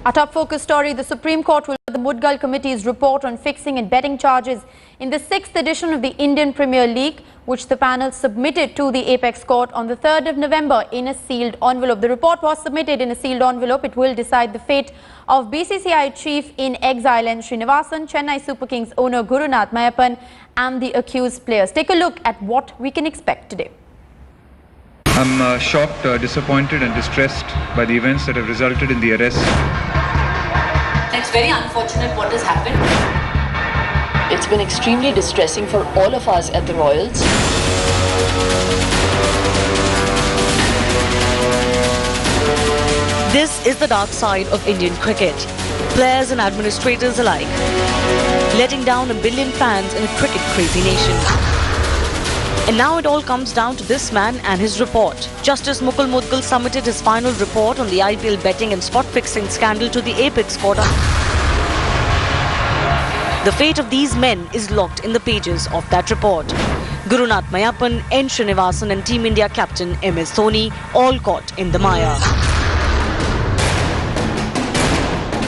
Our top focus story, the Supreme Court will hear the Mudgal Committee's report on fixing and betting charges in the 6th edition of the Indian Premier League, which the panel submitted to the Apex Court on the 3rd of November in a sealed envelope. The report was submitted in a sealed envelope. It will decide the fate of BCCI Chief N.Srinvasan, Chennai Super Kings owner Gurunath Mayappan and the accused players. Take a look at what we can expect today. I'm shocked, disappointed and distressed by the events that have resulted in the arrest. It's very unfortunate what has happened. It's been extremely distressing for all of us at the Royals. This is the dark side of Indian cricket. Players and administrators alike, letting down 1 billion fans in a cricket-crazy nation. And now it all comes down to this man and his report. Justice Mudgal submitted his final report on the IPL betting and spot fixing scandal to the Apex Court. The fate of these men is locked in the pages of that report. Gurunath Mayappan, N. Srinivasan and Team India captain MS Dhoni all caught in the mire.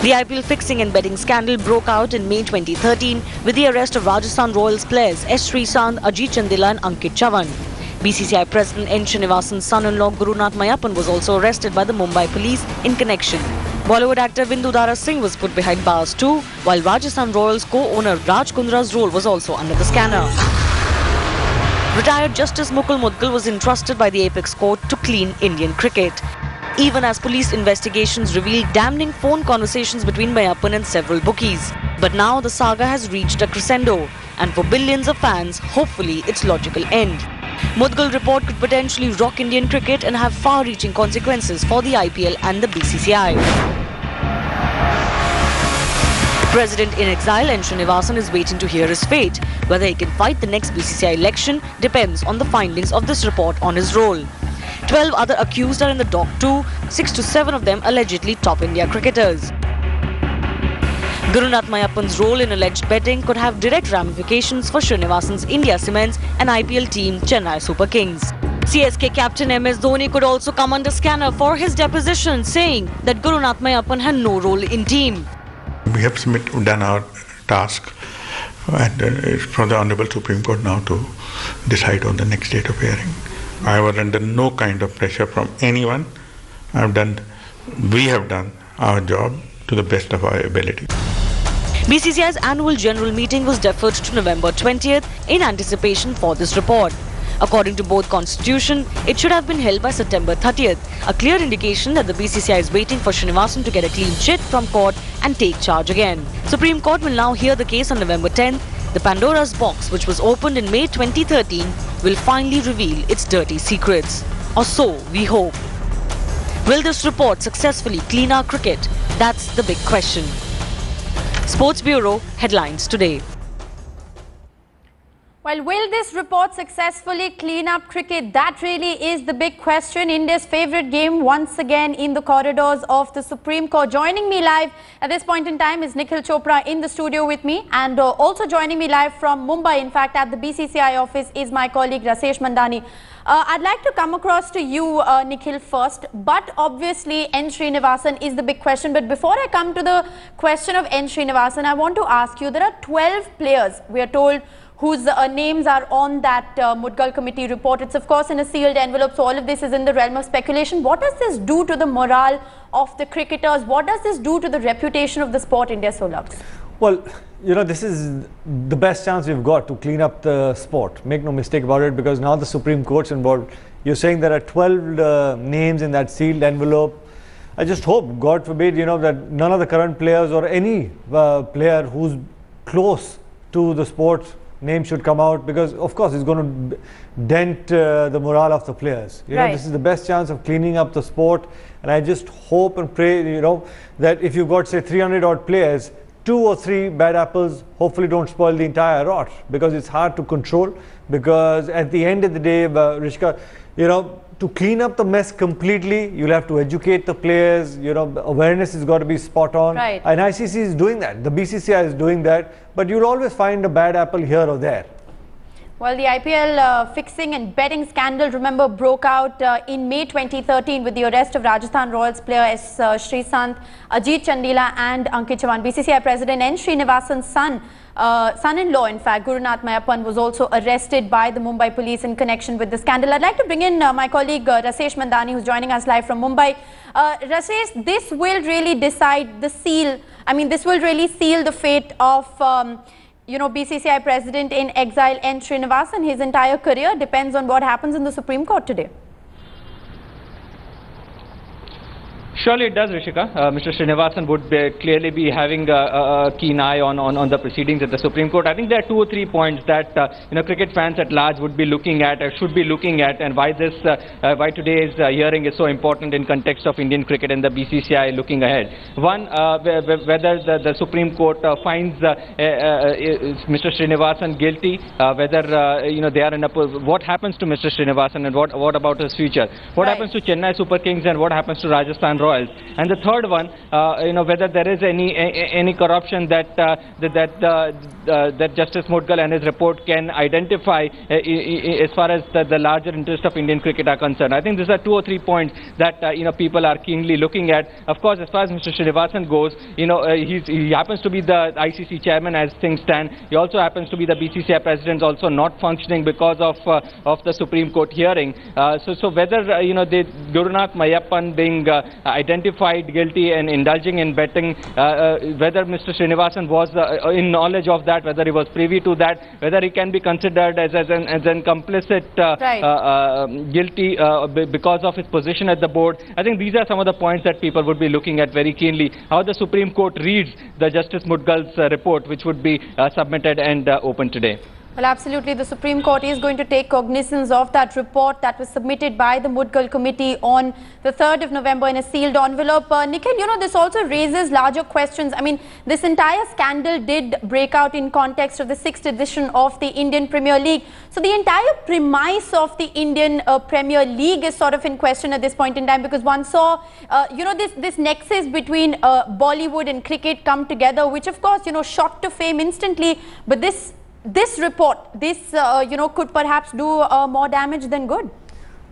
The IPL fixing and betting scandal broke out in May 2013 with the arrest of Rajasthan Royals players S. Sreesanth, Ajit Chandila and Ankit Chavan. BCCI President N. Srinivasan's son-in-law Gurunath Mayappan was also arrested by the Mumbai police in connection. Bollywood actor Vindudara Singh was put behind bars too, while Rajasthan Royals co-owner Raj Kundra's role was also under the scanner. Retired Justice Mudgal was entrusted by the Apex Court to clean Indian cricket, even as police investigations revealed damning phone conversations between Mayappan and several bookies. But now the saga has reached a crescendo, and for billions of fans, hopefully its logical end. Mudgal report could potentially rock Indian cricket and have far-reaching consequences for the IPL and the BCCI. President in exile N. Srinivasan is waiting to hear his fate. Whether he can fight the next BCCI election depends on the findings of this report on his role. 12 other accused are in the dock too, 6 to 7 of them allegedly top India cricketers. Gurunath Mayappan's role in alleged betting could have direct ramifications for Srinivasan's India Cements and IPL team Chennai Super Kings. CSK captain MS Dhoni could also come under scanner for his deposition, saying that Gurunath Mayappan had no role in team. We have done our task, and it's for the Honorable Supreme Court now to decide on the next date of hearing. I was under no kind of pressure from anyone. We have done our job to the best of our ability. BCCI's annual general meeting was deferred to November 20th in anticipation for this report. According to both constitution, it should have been held by September 30th, a clear indication that the BCCI is waiting for Srinivasan to get a clean chit from court and take charge again. Supreme Court will now hear the case on November 10th. The Pandora's box, which was opened in May 2013, will finally reveal its dirty secrets. Or so we hope. Will this report successfully clean our cricket? That's the big question. Sports Bureau headlines today. Well, will this report successfully clean up cricket? That really is the big question. India's favourite game once again in the corridors of the Supreme Court. Joining me live at this point in time is Nikhil Chopra in the studio with me, and also joining me live from Mumbai, in fact, at the BCCI office is my colleague Rasesh Mandani. I'd like to come across to you, Nikhil, first, but obviously N. Srinivasan is the big question. But before I come to the question of N. Srinivasan, I want to ask you, there are 12 players, we are told, whose names are on that Mudgal committee report. It's of course in a sealed envelope, so all of this is in the realm of speculation. What does this do to the morale of the cricketers? What does this do to the reputation of the sport India so loves? Well, you know, this is the best chance we've got to clean up the sport. Make no mistake about it, because now the Supreme Court's involved. You're saying there are 12 names in that sealed envelope. I just hope, God forbid, you know, that none of the current players or any player who's close to the sport name should come out, because of course it's going to dent the morale of the players. You know, this is the best chance of cleaning up the sport, and I just hope and pray, you know, that if you've got say 300 odd players, 2 or 3 bad apples hopefully don't spoil the entire lot, because it's hard to control. Because at the end of the day, Rishka, you know, to clean up the mess completely, you'll have to educate the players. You know, awareness has got to be spot on. Right. And ICC is doing that. The BCCI is doing that. But you'll always find a bad apple here or there. Well, the IPL fixing and betting scandal, remember, broke out in May 2013 with the arrest of Rajasthan Royals player S. Sreesanth, Ajit Chandila and Ankit Chavan. BCCI President N.Srinvasan's son-in-law, in fact, Gurunath Mayappan, was also arrested by the Mumbai police in connection with the scandal. I'd like to bring in my colleague Rasesh Mandani, who's joining us live from Mumbai. Rasesh, this will really decide the seal. I mean, this will really seal the fate of BCCI President in exile N. Srinivasan. His entire career depends on what happens in the Supreme Court today. Surely it does, Rishika. Mr. Srinivasan would clearly be having a keen eye on the proceedings at the Supreme Court. I think there are 2 or 3 points that cricket fans at large would be looking at, or should be looking at, and why today's hearing is so important in context of Indian cricket and the BCCI looking ahead. One, whether the Supreme Court finds Mr. Srinivasan guilty, whether they are in a what happens to Mr. Srinivasan and what about his future? What happens to Chennai Super Kings and what happens to Rajasthan Royals? And the third one, whether there is any corruption that Justice Mudgal and his report can identify as far as the larger interest of Indian cricket are concerned. I think these are 2 or 3 points that people are keenly looking at. Of course, as far as Mr. Srinivasan goes, he happens to be the ICC chairman as things stand. He also happens to be the BCCI president, also not functioning because of the Supreme Court hearing. So whether Gurunath Mayappan being identified guilty and indulging in betting, whether Mr. Srinivasan was in knowledge of that, whether he was privy to that, whether he can be considered as an complicit guilty because of his position at the board. I think these are some of the points that people would be looking at very keenly. How the Supreme Court reads the Justice Mudgal's report, which would be submitted and open today. Well, absolutely. The Supreme Court is going to take cognizance of that report that was submitted by the Mudgal committee on the 3rd of November in a sealed envelope. Nikhil, this also raises larger questions. I mean, this entire scandal did break out in context of the 6th edition of the Indian Premier League. So the entire premise of the Indian Premier League is sort of in question at this point in time, because one saw, this nexus between Bollywood and cricket come together, which of course, shot to fame instantly. But this report, could perhaps do more damage than good.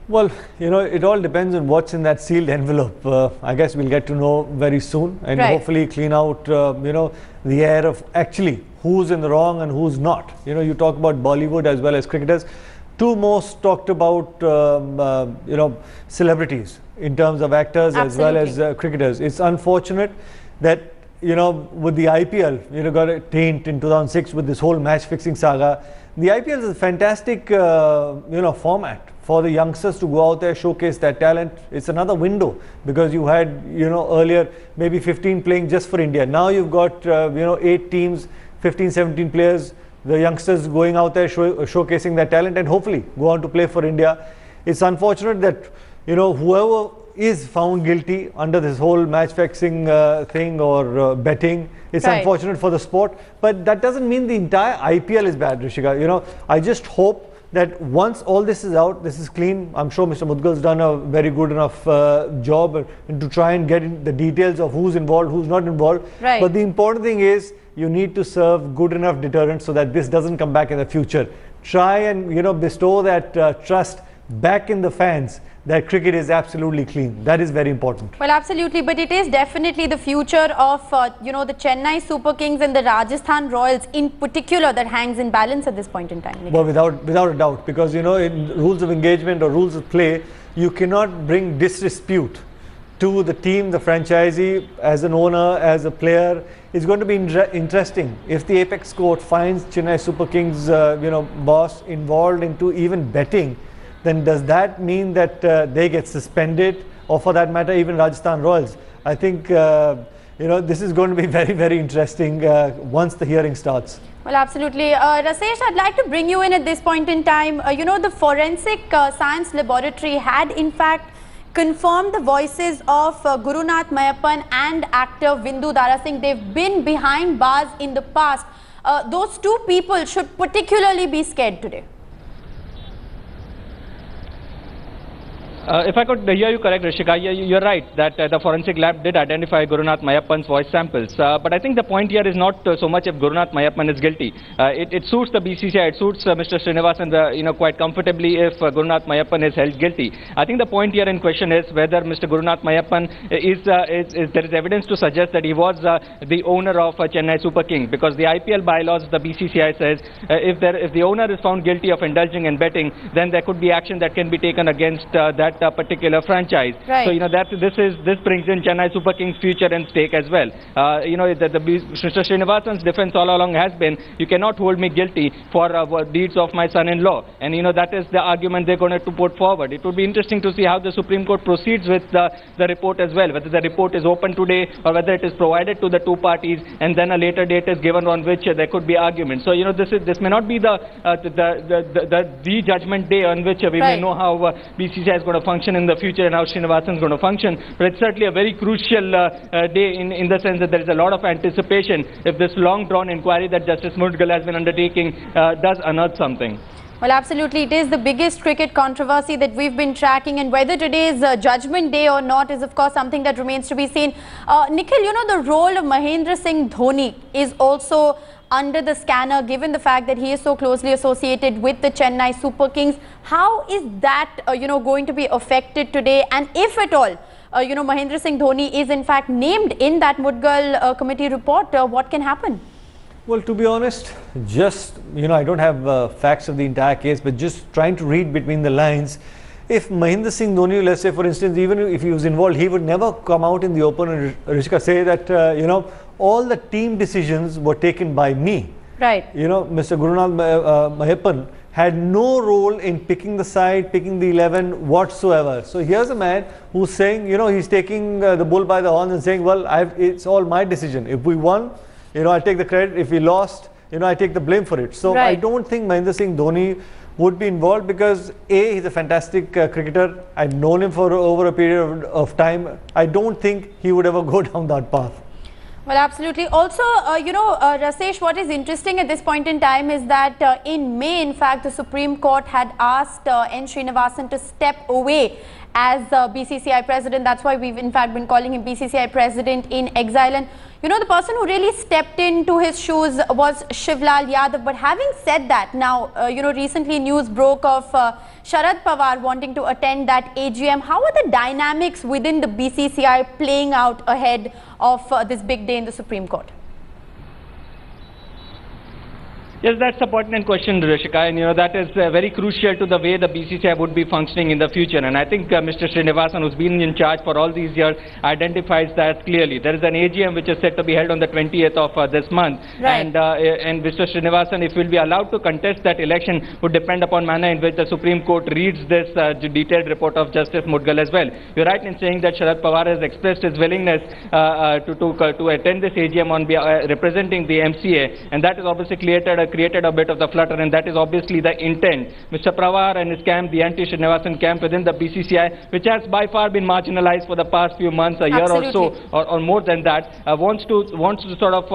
Well, it all depends on what's in that sealed envelope. I guess we'll get to know very soon, and hopefully clean out, the air of actually who's in the wrong and who's not. You talk about Bollywood as well as cricketers. 2 most talked about, celebrities in terms of actors as well as cricketers. It's unfortunate that with the IPL, got a taint in 2006 with this whole match-fixing saga. The IPL is a fantastic, format for the youngsters to go out there, showcase their talent. It's another window, because you had, earlier maybe 15 playing just for India. Now you've got, 8 teams, 15, 17 players, the youngsters going out there showcasing their talent and hopefully go on to play for India. It's unfortunate that, whoever is found guilty under this whole match fixing thing or betting. It's unfortunate for the sport, but that doesn't mean the entire IPL is bad, Rishika. I just hope that once all this is out, this is clean. I'm sure Mr. Mudgal's done a very good enough job to try and get in the details of who's involved, who's not involved. But the important thing is you need to serve good enough deterrent so that this doesn't come back in the future. Try and bestow that trust back in the fans that cricket is absolutely clean. That is very important. Well, absolutely, but it is definitely the future of the Chennai Super Kings and the Rajasthan Royals in particular that hangs in balance at this point in time. Well, without a doubt, because in rules of engagement or rules of play, you cannot bring disrepute to the team, the franchisee, as an owner, as a player. It's going to be interesting if the Apex Court finds Chennai Super Kings boss involved into even betting. Then does that mean that they get suspended, or for that matter even Rajasthan Royals? I think this is going to be very, very interesting once the hearing starts. Well, absolutely. Rasesh, I'd like to bring you in at this point in time. The Forensic Science Laboratory had in fact confirmed the voices of Gurunath Mayappan and actor Vindu Dara Singh. They've been behind bars in the past. Those 2 people should particularly be scared today. If I could hear you correct, Rishika, you're right that the forensic lab did identify Gurunath Mayappan's voice samples. But I think the point here is not so much if Gurunath Mayappan is guilty. It suits the BCCI, it suits Mr. Srinivasan quite comfortably if Gurunath Mayappan is held guilty. I think the point here in question is whether Mr. Gurunath Mayappan there is evidence to suggest that he was the owner of Chennai Super Kings, because the IPL bylaws, the BCCI says if the owner is found guilty of indulging in betting, then there could be action that can be taken against that particular franchise. Right. So this brings in Chennai Super Kings' future and stake as well. Mr. Srinivasan's defense all along has been, you cannot hold me guilty for deeds of my son-in-law, and that is the argument they're going to put forward. It would be interesting to see how the Supreme Court proceeds with the report as well, whether the report is open today or whether it is provided to the two parties and then a later date is given on which there could be arguments. So this may not be the judgment day on which we may know how BCCI is going to function in the future and how Srinivasan is going to function, but it's certainly a very crucial day in the sense that there is a lot of anticipation if this long-drawn inquiry that Justice Mudgal has been undertaking does unearth something. Well, absolutely. It is the biggest cricket controversy that we've been tracking, and whether today is judgment day or not is, of course, something that remains to be seen. Nikhil, the role of Mahendra Singh Dhoni is also under the scanner, given the fact that he is so closely associated with the Chennai Super Kings. How is that, going to be affected today? And if at all, Mahendra Singh Dhoni is in fact named in that Mudgal committee report, what can happen? Well, to be honest, just, I don't have facts of the entire case, but just trying to read between the lines, if Mahendra Singh Dhoni, let's say for instance, even if he was involved, he would never come out in the open and Rishika say that, all the team decisions were taken by me. Right. Mr. Gurunath Mayappan had no role in picking the side, picking the 11 whatsoever. So here's a man who's saying, he's taking the bull by the horns and saying, well, it's all my decision. If we won, I take the credit. If we lost, I take the blame for it. So I don't think Mahendra Singh Dhoni would be involved because A, he's a fantastic cricketer. I've known him for over a period of time. I don't think he would ever go down that path. Well, absolutely. Also, Rasesh, what is interesting at this point in time is that in May, in fact, the Supreme Court had asked N. Srinivasan to step away as BCCI president. That's why we've in fact been calling him BCCI president in exile. And the person who really stepped into his shoes was Shivlal Yadav. But having said that, now, recently news broke of Sharad Pawar wanting to attend that AGM. How are the dynamics within the BCCI playing out ahead of this big day in the Supreme Court? Yes, that's a pertinent question, Rishika, and that is very crucial to the way the BCCI would be functioning in the future. And I think Mr. Srinivasan, who's been in charge for all these years, identifies that clearly. There is an AGM which is set to be held on the 20th of this month, and Mr. Srinivasan, if he will be allowed to contest that election, would depend upon manner in which the Supreme Court reads this detailed report of Justice Mudgal as well. You're right in saying that Sharad Pawar has expressed his willingness to attend this AGM on representing the MCA, and that has obviously created a bit of the flutter, and that is obviously the intent. Mr. Pawar and his camp, the anti-Srinivasan camp within the BCCI, which has by far been marginalized for the past few months, a year or so, or more than that, wants to sort of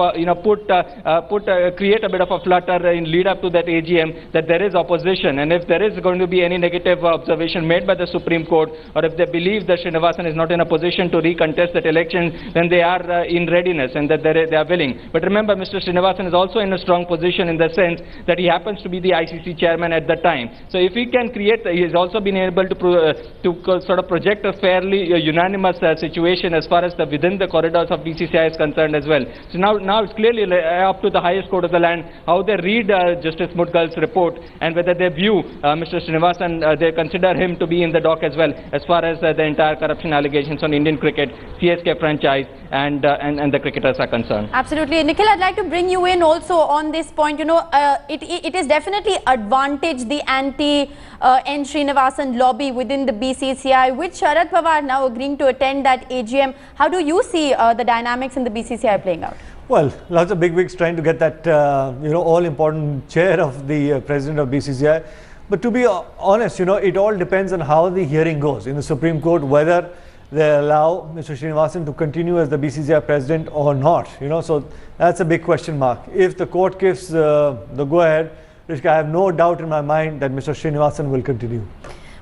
create a bit of a flutter in lead up to that AGM, that there is opposition, and if there is going to be any negative observation made by the Supreme Court, or if they believe that Srinivasan is not in a position to recontest that election, then they are in readiness and that they are willing. But remember, Mr. Srinivasan is also in a strong position in the sense that he happens to be the ICC chairman at the time. So if he can create, he has also been able to sort of project a fairly unanimous situation as far as within the corridors of BCCI is concerned as well. So now it's clearly up to the highest court of the land how they read Justice Mudgal's report and whether they view Mr. Srinivasan, they consider him to be in the dock as well as far as the entire corruption allegations on Indian cricket, CSK franchise and the cricketers are concerned. Absolutely. Nikhil, I'd like to bring you in also on this point. It is definitely advantage the anti-N. Srinivasan lobby within the BCCI, with Sharad Pawar now agreeing to attend that AGM. How do you see the dynamics in the BCCI playing out? Well, lots of bigwigs trying to get that, all-important chair of the president of BCCI. But to be honest, it all depends on how the hearing goes in the Supreme Court, whether they allow Mr. Srinivasan to continue as the BCCI president or not. So that's a big question mark. If the court gives the go-ahead, I have no doubt in my mind that Mr. Srinivasan will continue.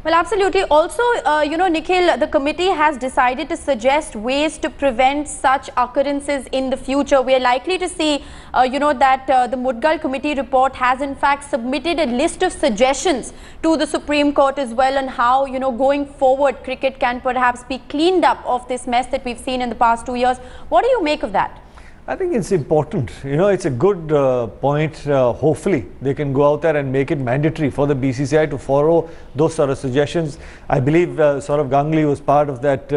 Well, absolutely. Also, Nikhil, the committee has decided to suggest ways to prevent such occurrences in the future. We are likely to see, that the Mudgal committee report has in fact submitted a list of suggestions to the Supreme Court as well on how, going forward, cricket can perhaps be cleaned up of this mess that we've seen in the past 2 years. What do you make of that? I think it's important. It's a good point. Hopefully, they can go out there and make it mandatory for the BCCI to follow those sort of suggestions. I believe Saurav Ganguly was part of that,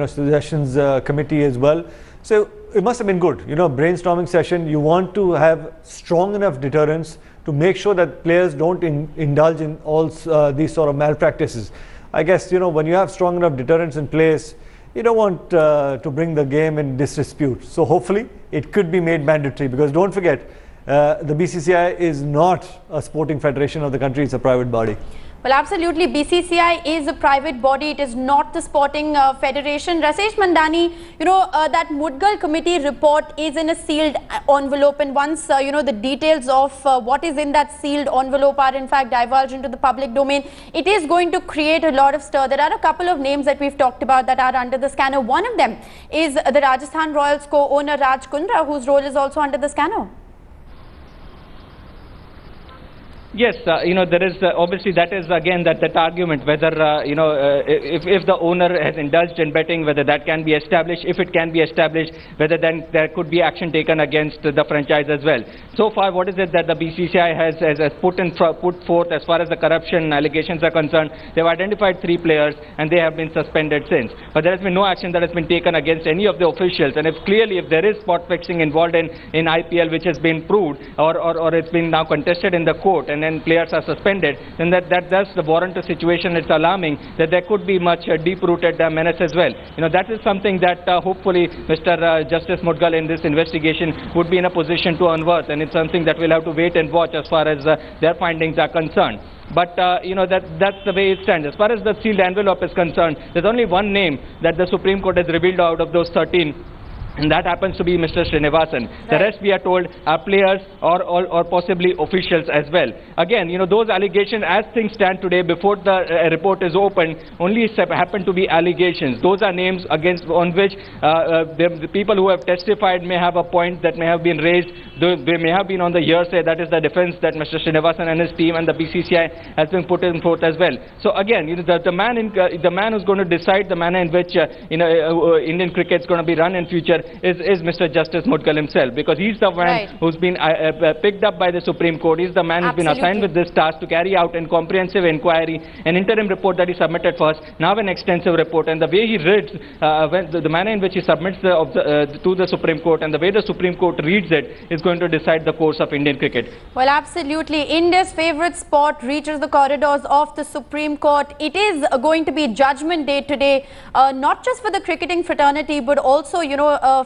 suggestions committee as well. So it must have been good. Brainstorming session. You want to have strong enough deterrence to make sure that players don't indulge in all these sort of malpractices. I guess when you have strong enough deterrence in place, you don't want to bring the game in disrepute. So hopefully it could be made mandatory, because don't forget, the BCCI is not a sporting federation of the country, it's a private body. Well, absolutely. BCCI is a private body. It is not the sporting federation. Rasesh Mandani, that Mudgal committee report is in a sealed envelope. And once, the details of what is in that sealed envelope are in fact divulged into the public domain, it is going to create a lot of stir. There are a couple of names that we've talked about that are under the scanner. One of them is the Rajasthan Royals co-owner Raj Kundra, whose role is also under the scanner. Yes, there is obviously that is again that argument whether if the owner has indulged in betting, whether that can be established. If it can be established, whether then there could be action taken against the franchise as well. So far, what is it that the BCCI has put forth as far as the corruption allegations are concerned? They've identified 3 players and they have been suspended since. But there has been no action that has been taken against any of the officials. And if there is spot fixing involved in IPL, which has been proved or it's been now contested in the court, and then players are suspended, then that does warrant a situation. It's alarming that there could be much deep-rooted menace as well. That is something that hopefully Mr. Justice Mudgal in this investigation would be in a position to unearth, and it's something that we'll have to wait and watch as far as their findings are concerned. But, that's the way it stands. As far as the sealed envelope is concerned, there's only one name that the Supreme Court has revealed out of those 13. And that happens to be Mr. Srinivasan. Right. The rest, we are told, are players or possibly officials as well. Again, those allegations, as things stand today, before the report is opened, only happen to be allegations. Those are names on which the people who have testified may have a point that may have been raised. They may have been on the hearsay. That is the defense that Mr. Srinivasan and his team and the BCCI has been put in forth as well. So again, the man who's going to decide the manner in which Indian cricket is going to be run in future is Mr. Justice Mudgal himself, because he's the man who's been picked up by the Supreme Court. He's the man who's been assigned with this task to carry out a comprehensive inquiry, an interim report that he submitted first, now an extensive report, and the way he reads, the manner in which he submits to the Supreme Court and the way the Supreme Court reads it is going to decide the course of Indian cricket. Well, absolutely. India's favourite sport reaches the corridors of the Supreme Court. It is going to be Judgment Day today, not just for the cricketing fraternity, but also,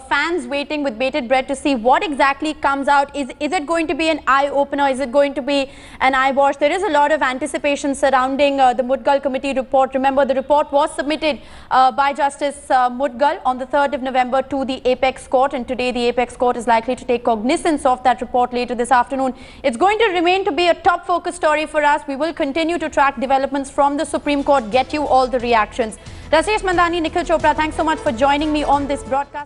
fans waiting with bated breath to see what exactly comes out. Is it going to be an eye-opener? Is it going to be an eyewash? There is a lot of anticipation surrounding the Mudgal committee report. Remember, the report was submitted by Justice Mudgal on the 3rd of November to the Apex Court, and today the Apex Court is likely to take cognizance of that report later this afternoon. It's going to remain to be a top focus story for us. We will continue to track developments from the Supreme Court, get you all the reactions. Rasesh Mandani, Nikhil Chopra, thanks so much for joining me on this broadcast.